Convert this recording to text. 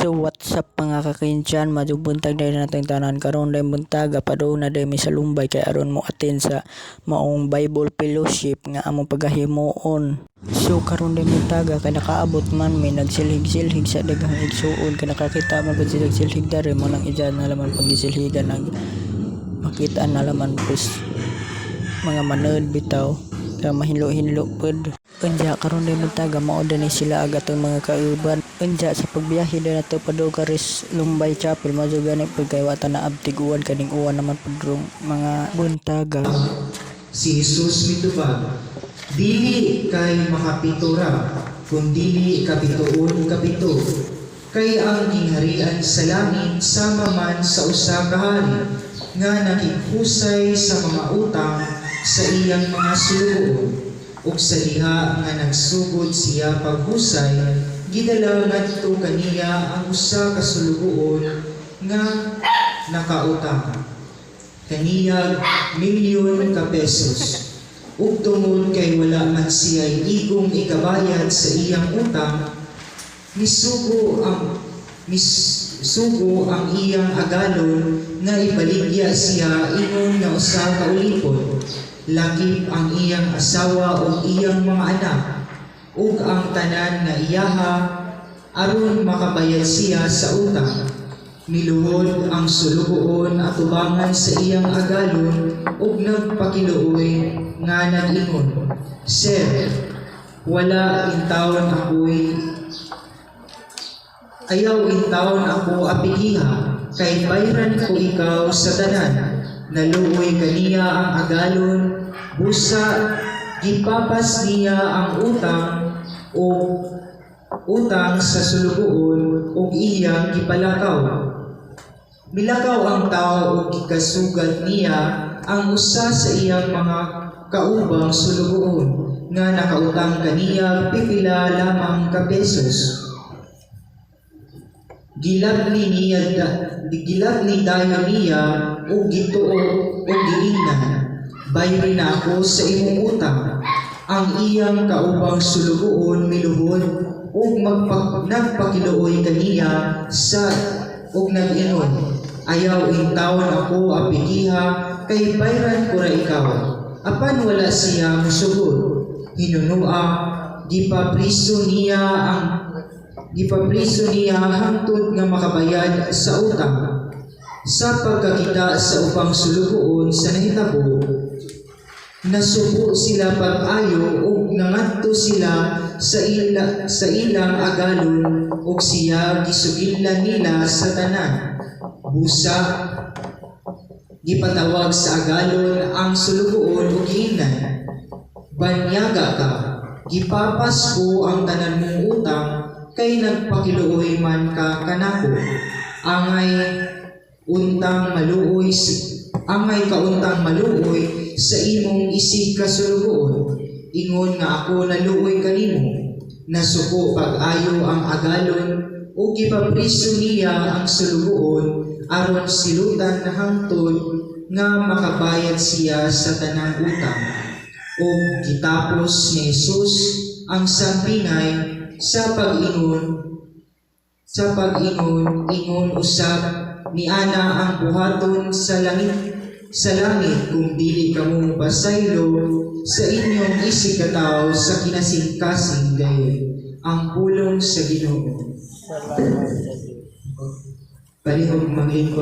So what's up mga kakintiyan, madubuntag dahil natin tanan karon dahil buntag apado na dahil may salumbay kay aron mo atin sa maong Bible Fellowship nga among pagahimuon. So karon dahil buntaga kay nakaabot man may nagsilhig-silhig sa daghang igsuon kay nakakita man pud sila silhig dare mo nang ija na laman pagsilhigan nag makita na laman pus mga manod bitaw kaya mahinlo-hinlo pud. Unya karon din buntaga mao ni sila agatong mga kauban. Unya sa pagbiyahe din nato padung karis Lumbay Chapel mao gani pud kay wata na abtig uwan kaning uwan naman pudrong mga buntaga. Si Jesus mitubag, dili kay makapitura, kundi kapituon kapito. Kay ang gingharian sa langit sama man sa usa ka hari nga nakikusay sa mga utang sa iyang mga sulugoon. Ug sa diha nga nagsugod siya paghusay, gidala ngadto kaniya ang usa ka sulugoon nga nakautang. Kaniya milyon ka pesos. Ug tungod kay wala man siya igong ikabayad sa iyang utang, misugo ang iyang agalon nga ibaligya siya ingon nga usa ka ulipon. Lakip ang iyang asawa o iyang mga anak ug ang tanan nga iyaha aron makabayad siya sa utang. Miluhod ang sulugoon atubangan sa iyang agalon ug nagpakiluoy nga nag-ingon, "Sir, wala intawon ako'y ayaw intawon ako apigiha kay bayran ko ikaw sa tanan." Naluoy kaniya ang agalon, busa gipapas niya ang utang sa sulugoon ug iyang gipalakaw. Milakaw ang tao ug gikasugat niya ang usa sa iyang mga kaubang sulugoon nga nakautang kaniya pipila lamang ka pesos. Gilabni dayon niya o gituo o giingnan, bayri na ako sa imong utang. Ang iyang kaubang sulugoon miluhod ug nagpakiluoy kaniya ug nag-ingon, "Ayaw intawon ako apigiha kay bayran ko ra ikaw." Apan wala siya musugod. Hinunua, gipapriso niya hangtod nga makabayad sa utang. Sa pagkakita sa upang sulugoon sa nahitabo, nasubo sila pag-ayo ug nangadto sila sa ilang agalon ug siya gisugidlan nila sa tanan. Busa gipatawag sa agalon ang sulugoon ug giingnan, "Banyaga ka, gipapas ko ang tanan mong utang kay nagpakiluoy man ka kanako. Angay kauntang maluoy sa imong isig kasulugoon. Ingon nga ako naluoy kanimo." Nasuko pag-ayo ang agalon ug gipapriso niya ang sulugoon aron silutan na hangtod nga makabayad siya sa tanang utang. Ug gitapos ni Jesus ang sampingay sa pag-ingon usab ni ana ang buhaton sa langit kung dili kamo pasaylo sa inyong isig katawo sa kinasingkasing gayon. Ang pulong sa Ginoo. Salamat sa Dios. Palihog manglingkod.